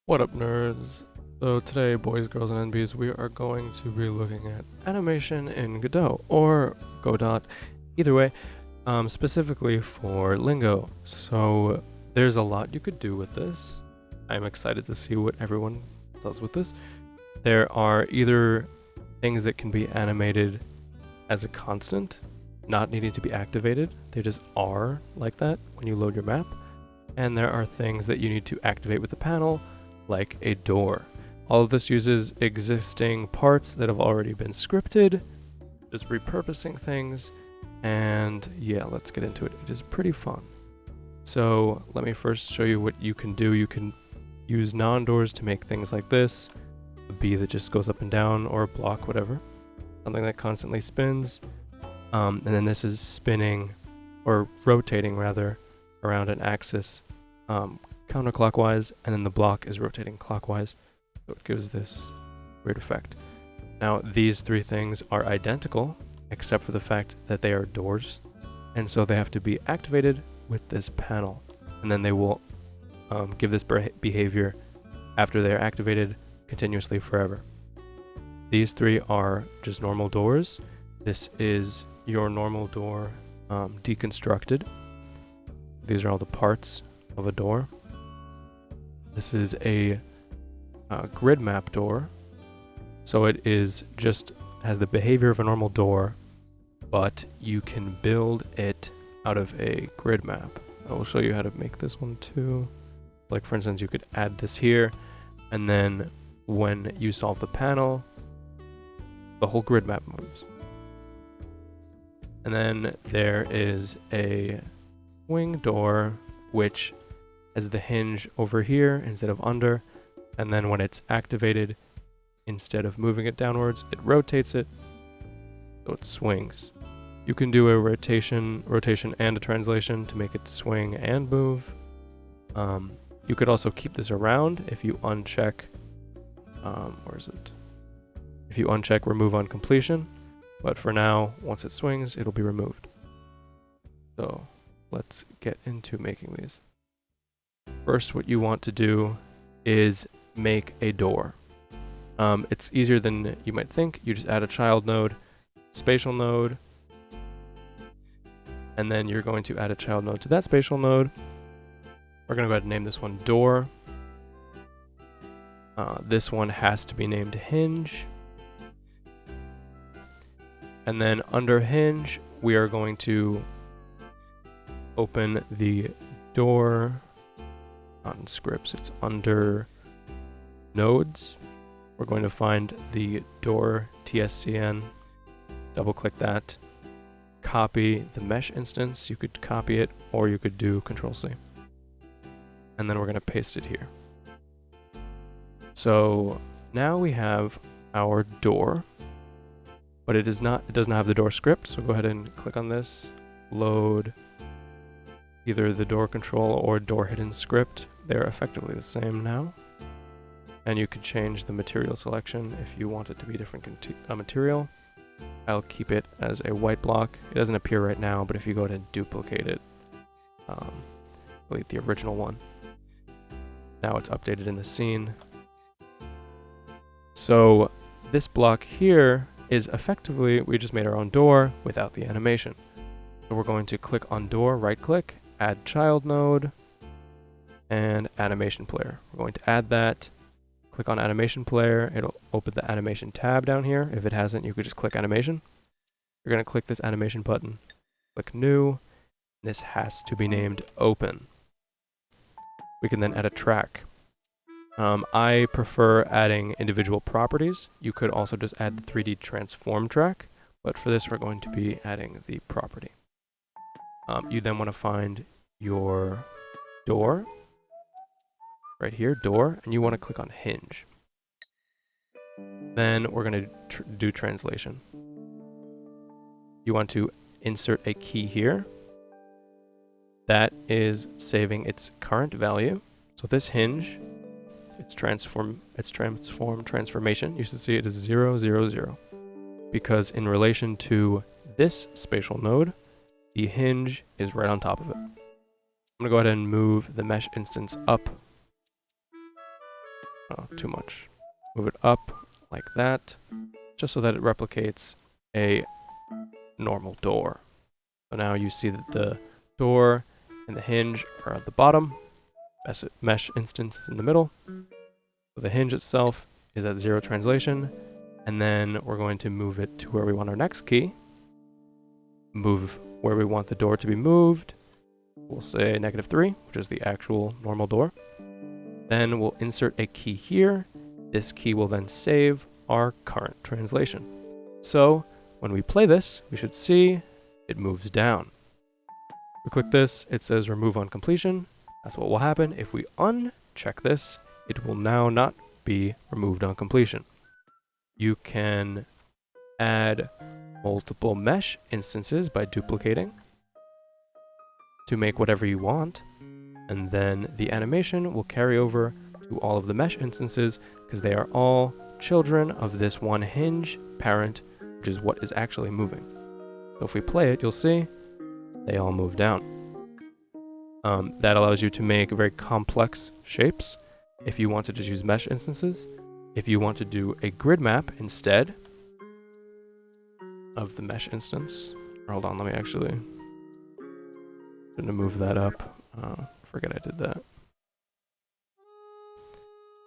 What up, nerds? So today, boys, girls, and NBs, we are going to be looking at animation in Godot, or Godot, either way, specifically for Lingo. So there's a lot you could do with this. I'm excited to see what everyone does with this. There are either things that can be animated as a constant, not needing to be activated. They just are like that when you load your map. And there are things that you need to activate with the panel, like a door. All of this uses existing parts that have already been scripted, just repurposing things, and yeah, let's get into it. It is pretty fun. So let me first show you what you can do. You can use non-doors to make things like this, a bee that just goes up and down, or a block, whatever, something that constantly spins, and then this is spinning, or rotating rather, around an axis counterclockwise, and then the block is rotating clockwise, so it gives this weird effect. Now these three things are identical except for the fact that they are doors, and so they have to be activated with this panel, and then they will give this behavior after they are activated continuously forever. These three are just normal doors. This is your normal door deconstructed. These are all the parts of a door. This is a grid map door, so it is just has the behavior of a normal door, but you can build it out of a grid map. I will show you how to make this one too. Like for instance, you could add this here, and then when you solve the panel, the whole grid map moves. And then there is a wing door, which has the hinge over here instead of under, and then when it's activated, instead of moving it downwards, it rotates it, so it swings. You can do a rotation and a translation to make it swing and move. You could also keep this around if you uncheck, where is it? If you uncheck remove on completion, but for now, once it swings, it'll be removed. So let's get into making these. First, what you want to do is make a door. It's easier than you might think. You just add a child node, spatial node, and then you're going to add a child node to that spatial node. We're going to go ahead and name this one door. This one has to be named hinge. And then under hinge, we are going to open the door, not in scripts, it's under nodes. We're going to find the door TSCN, double click that, copy the mesh instance. You could copy it, or you could do Control-C. And then we're going to paste it here. So now we have our door, but it does not have the door script. So go ahead and click on this, load either the door control or door hidden script. They're effectively the same now. And you could change the material selection if you want it to be a different material. I'll keep it as a white block. It doesn't appear right now, but if you go ahead and duplicate it, delete the original one. Now it's updated in the scene. So this block here is effectively, we just made our own door without the animation. So we're going to click on door, right click, add child node, and animation player. We're going to add that, click on animation player, it'll open the animation tab down here. If it hasn't, you could just click animation. You're going to click this animation button, click new, this has to be named open. We can then add a track. I prefer adding individual properties. You could also just add the 3D transform track, but for this we're going to be adding the property. You then want to find your door, right here, door, and you want to click on hinge. Then we're going to do translation. You want to insert a key here. That is saving its current value. So this hinge, its transformation, you should see it as 0, 0, 0. Because in relation to this spatial node, the hinge is right on top of it. I'm going to go ahead and move the mesh instance up Oh, too much. Move it up like that, just so that it replicates a normal door. So now you see that the door and the hinge are at the bottom, mesh instance is in the middle. So the hinge itself is at 0 translation, and then we're going to move it to where we want our next key. Move where we want the door to be moved. We'll say -3, which is the actual normal door. Then we'll insert a key here. This key will then save our current translation. So when we play this, we should see it moves down. We click this, it says remove on completion. That's what will happen. If we uncheck this, it will now not be removed on completion. You can add multiple mesh instances by duplicating to make whatever you want, and then the animation will carry over to all of the mesh instances because they are all children of this one hinge parent, which is what is actually moving. So if we play it, you'll see they all move down. That allows you to make very complex shapes if you wanted to use mesh instances. If you want to do a grid map instead of the mesh instance, hold on, let me actually move that up. Forget I did that.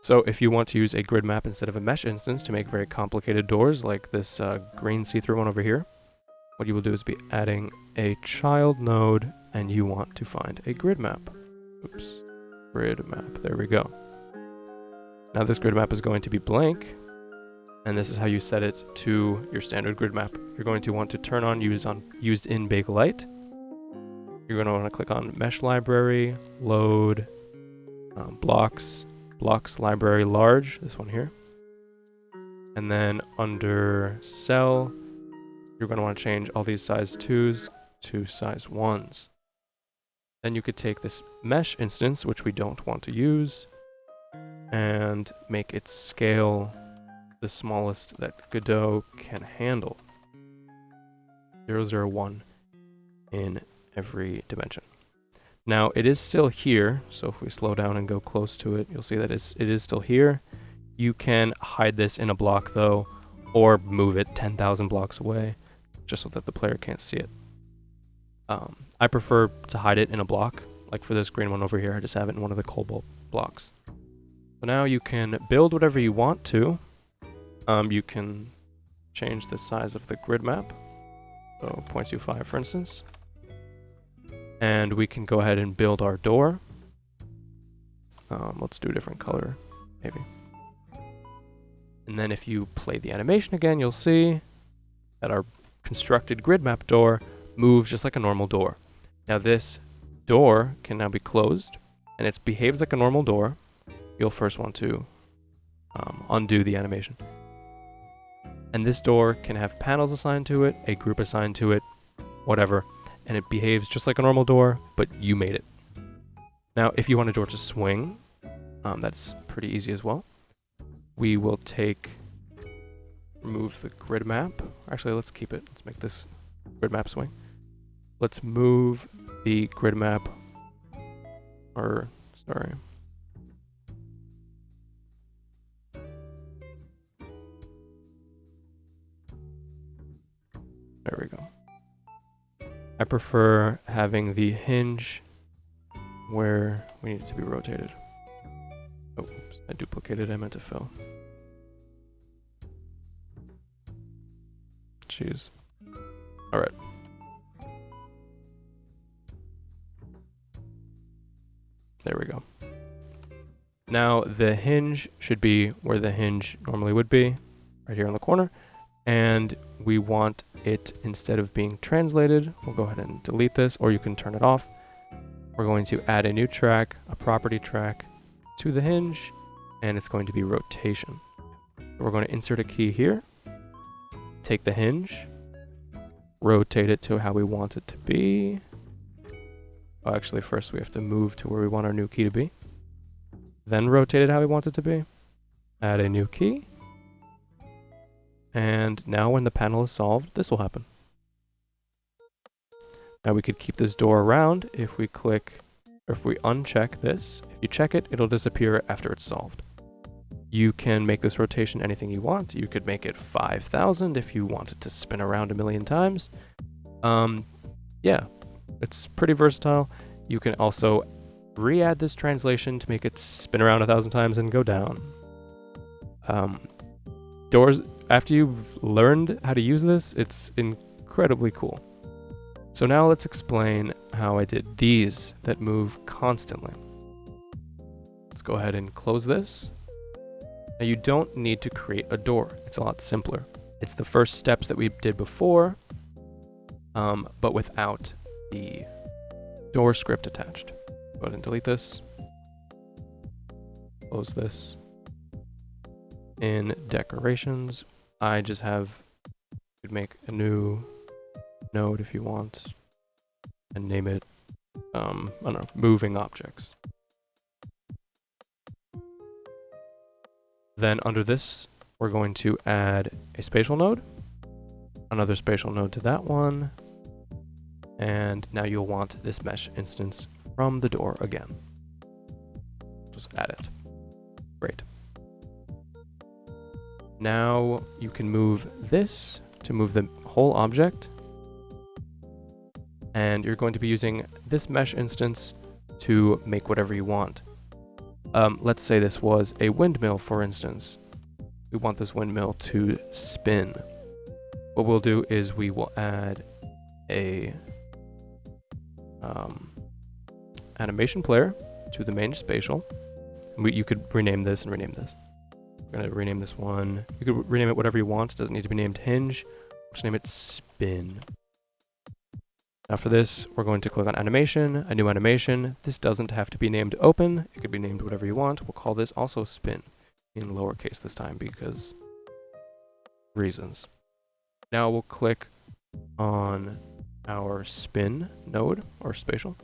So if you want to use a grid map instead of a mesh instance to make very complicated doors like this green see-through one over here, what you will do is be adding a child node, and you want to find a grid map. Oops, grid map, there we go. Now this grid map is going to be blank, and this is how you set it to your standard grid map. You're going to want to turn on used in big light. You're going to want to click on mesh library, load, blocks library large, this one here. And then under cell, you're going to want to change all these size 2s to size 1s. Then you could take this mesh instance, which we don't want to use, and make it scale the smallest that Godot can handle. 0, 0, 1 in every dimension. Now it is still here, so if we slow down and go close to it, you'll see that it is still here. You can hide this in a block though, or move it 10,000 blocks away, just so that the player can't see it. I prefer to hide it in a block. Like for this green one over here, I just have it in one of the cobalt blocks. So now you can build whatever you want to. You can change the size of the grid map, so 0.25 for instance. And we can go ahead and build our door. Let's do a different color, maybe. And then if you play the animation again, you'll see that our constructed grid map door moves just like a normal door. Now this door can now be closed, and it behaves like a normal door. You'll first want to undo the animation. And this door can have panels assigned to it, a group assigned to it, whatever. And it behaves just like a normal door, but you made it. Now, if you want a door to swing, that's pretty easy as well. We will remove the grid map. Actually, let's keep it. Let's make this grid map swing. Let's move the grid map, there we go. I prefer having the hinge where we need it to be rotated. Oh, oops, I duplicated, I meant to fill. Jeez. Alright. There we go. Now the hinge should be where the hinge normally would be, right here in the corner. And we want it, instead of being translated, we'll go ahead and delete this, or you can turn it off. We're going to add a new track, a property track, to the hinge, and it's going to be rotation. So we're going to insert a key here, take the hinge, rotate it to how we want it to be. Oh, actually, first we have to move to where we want our new key to be. Then rotate it how we want it to be. Add a new key. And now when the panel is solved, this will happen. Now we could keep this door around if we click, or if we uncheck this. If you check it, it'll disappear after it's solved. You can make this rotation anything you want. You could make it 5,000 if you want it to spin around a million times. Yeah, it's pretty versatile. You can also re-add this translation to make it spin around 1,000 times and go down. Doors, after you've learned how to use this, it's incredibly cool. So now let's explain how I did these that move constantly. Let's go ahead and close this. Now you don't need to create a door. It's a lot simpler. It's the first steps that we did before, but without the door script attached. Go ahead and delete this. Close this. In decorations, I just have, you could make a new node if you want and name it, I don't know, moving objects. Then under this, we're going to add a spatial node, another spatial node to that one, and now you'll want this mesh instance from the door again. Just add it. Great. Now you can move this to move the whole object, and you're going to be using this mesh instance to make whatever you want. Let's say this was a windmill, for instance. We want this windmill to spin. What we'll do is we will add a animation player to the main spatial. You could rename this and rename this. We're going to rename this one. You could rename it whatever you want. It doesn't need to be named hinge. Just name it spin. Now for this, we're going to click on animation, a new animation. This doesn't have to be named open. It could be named whatever you want. We'll call this also spin in lowercase this time because reasons. Now we'll click on our spin node or spatial.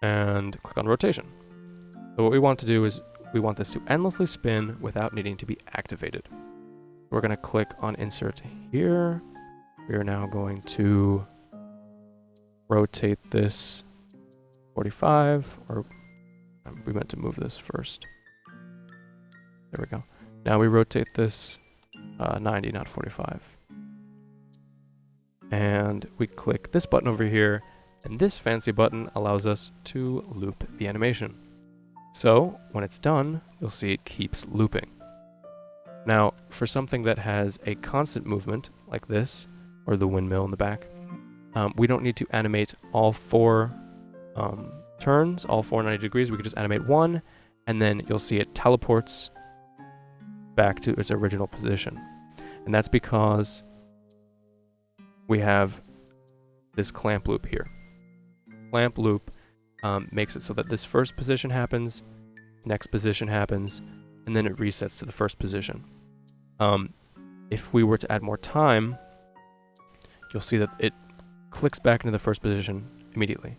And click on rotation. So what we want to do is we want this to endlessly spin without needing to be activated. We're going to click on insert here. We are now going to rotate this 45, or we meant to move this first. There we go. Now we rotate this 90, not 45. And we click this button over here, and this fancy button allows us to loop the animation. So when it's done, you'll see it keeps looping. Now, for something that has a constant movement like this, or the windmill in the back, we don't need to animate all four turns, all 490 degrees. We could just animate one, and then you'll see it teleports back to its original position. And that's because we have this clamp loop here. Clamp loop makes it so that this first position happens, next position happens, and then it resets to the first position. If we were to add more time, you'll see that it clicks back into the first position immediately.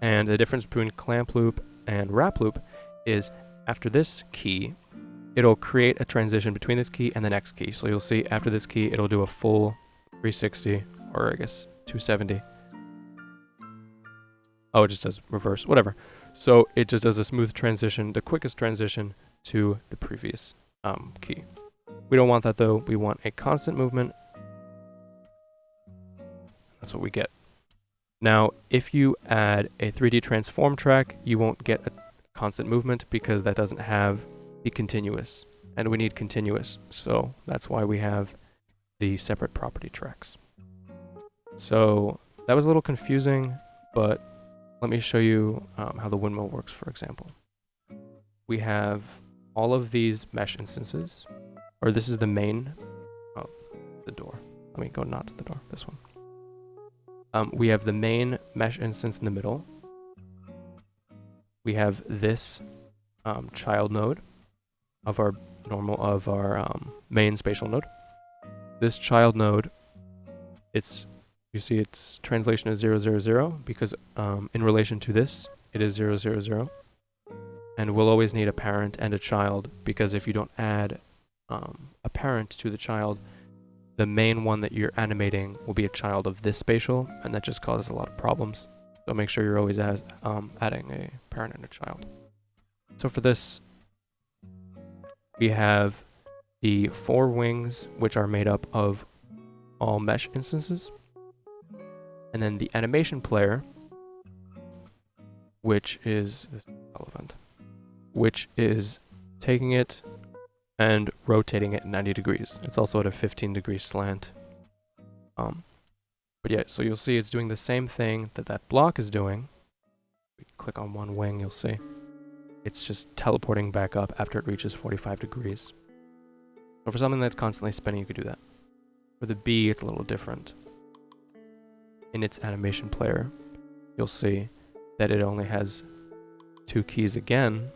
And the difference between clamp loop and wrap loop is after this key, it'll create a transition between this key and the next key. So you'll see after this key, it'll do a full 360, or I guess 270. Oh, it just does reverse, whatever. So it just does a smooth transition, the quickest transition to the previous key. We don't want that though. We want a constant movement. That's what we get. Now, if you add a 3D transform track, you won't get a constant movement because that doesn't have the continuous. And we need continuous. So that's why we have the separate property tracks. So that was a little confusing, but let me show you how the windmill works, for example. We have all of these mesh instances, or this is the main, the door. Let me go not to the door, this one. We have the main mesh instance in the middle. We have this child node of our main spatial node. This child node, you see its translation is 000 because in relation to this, it is 000. And we'll always need a parent and a child because if you don't add a parent to the child, the main one that you're animating will be a child of this spatial, and that just causes a lot of problems. So make sure you're always adding a parent and a child. So for this, we have the 4 wings, which are made up of all mesh instances. And then the animation player, which is relevant, which is taking it and rotating it 90 degrees. It's also at a 15-degree slant. But yeah, so you'll see it's doing the same thing that that block is doing. We click on one wing, you'll see. It's just teleporting back up after it reaches 45 degrees. So for something that's constantly spinning, you could do that. For the B, it's a little different. In its animation player, you'll see that it only has 2 keys again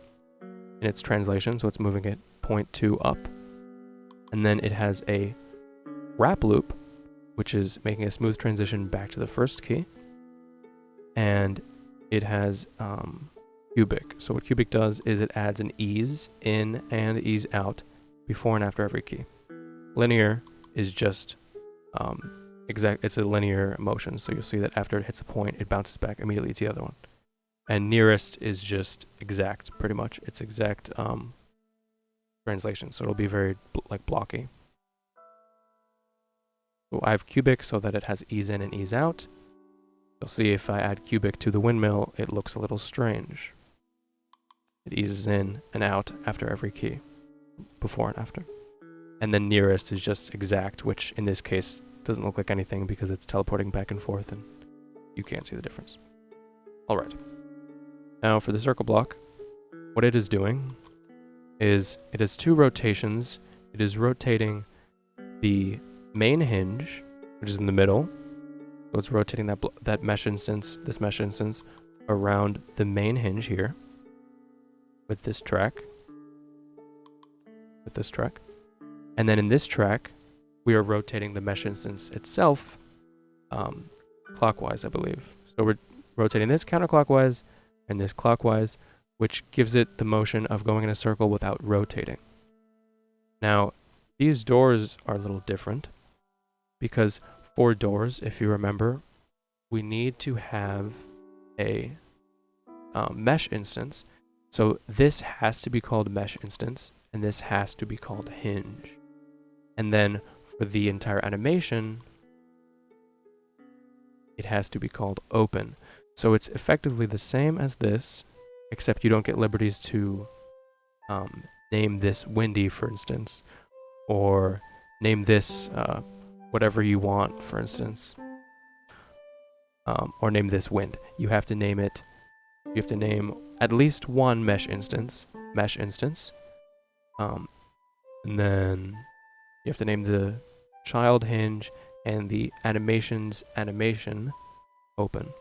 in its translation, so it's moving it 0.2 up. And then it has a wrap loop, which is making a smooth transition back to the first key. And it has cubic. So what cubic does is it adds an ease in and ease out before and after every key. Linear is just it's a linear motion, so you'll see that after it hits a point, it bounces back immediately to the other one. And nearest is just exact, pretty much. It's exact translation, so it'll be very blocky. So I have cubic so that it has ease in and ease out. You'll see if I add cubic to the windmill, it looks a little strange. It eases in and out after every key, before and after. And then nearest is just exact, which in this case doesn't look like anything because it's teleporting back and forth and you can't see the difference. Alright. Now for the circle block, what it is doing is it has 2 rotations. It is rotating the main hinge, which is in the middle. So it's rotating that mesh instance, this mesh instance, around the main hinge here with this track. And then in this track, we are rotating the mesh instance itself clockwise, I believe. So we're rotating this counterclockwise and this clockwise, which gives it the motion of going in a circle without rotating. Now, these doors are a little different because for doors, if you remember, we need to have a mesh instance. So this has to be called mesh instance, and this has to be called hinge. And then for the entire animation, it has to be called open. So it's effectively the same as this, except you don't get liberties to name this windy, for instance, or name this whatever you want, for instance, or name this wind. You have to name it. You have to name at least one mesh instance, and then you have to name the child hinge and the animation's animation open.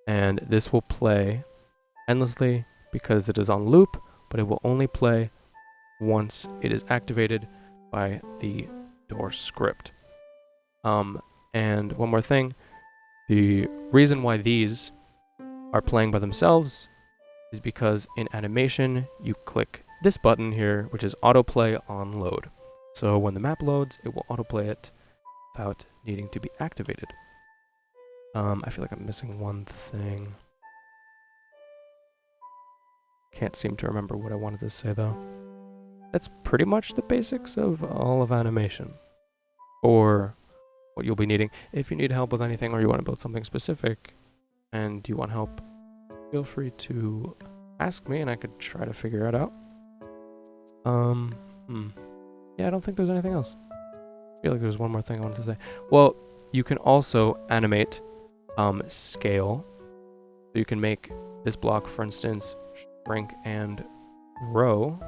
And this will play endlessly because it is on loop, but it will only play once it is activated by the door script. And one more thing, the reason why these are playing by themselves is because in animation, you click this button here, which is autoplay on load. So when the map loads, it will autoplay it without needing to be activated. I feel like I'm missing one thing. Can't seem to remember what I wanted to say though. That's pretty much the basics of all of animation, or what you'll be needing. If you need help with anything or you want to build something specific and you want help, feel free to ask me and I could try to figure it out. Yeah, I don't think there's anything else. I feel like there's one more thing I wanted to say. Well, you can also animate scale. So you can make this block, for instance, shrink and grow.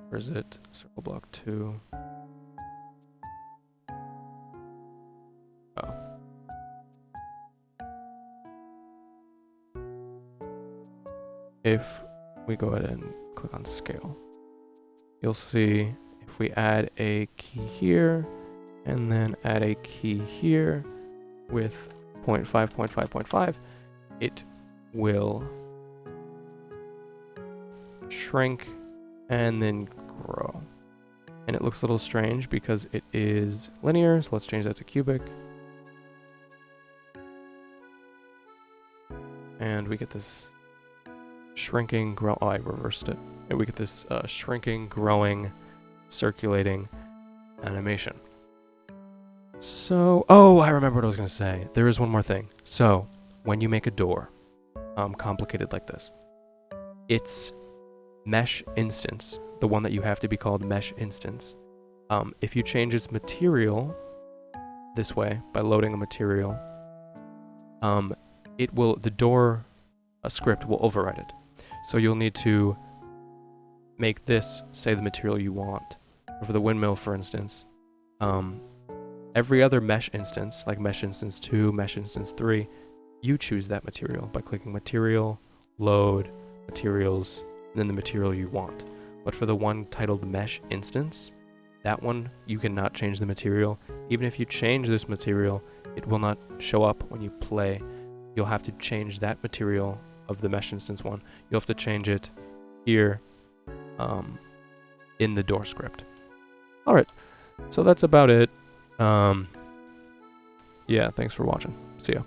Where is it? Circle block 2. Oh. If we go ahead and click on scale, you'll see if we add a key here and then add a key here with 0.5, 0.5, 0.5, it will shrink and then grow. And it looks a little strange because it is linear, so let's change that to cubic. and we get this shrinking, oh, I reversed it. And we get this shrinking, growing, circulating animation. So, oh, I remember what I was going to say. There is one more thing. So, when you make a door, complicated like this, its mesh instance, the one that you have to be called mesh instance, if you change its material this way, by loading a material, the door script will override it. So you'll need to make this say the material you want. For the windmill, for instance, every other mesh instance, like mesh instance 2, mesh instance 3, you choose that material by clicking material, load, materials, and then the material you want. But for the one titled mesh instance, that one, you cannot change the material. Even if you change this material, it will not show up when you play. You'll have to change that material of the mesh instance one. You'll have to change it here in the door script. Alright, so that's about it. Yeah, thanks for watching. See ya.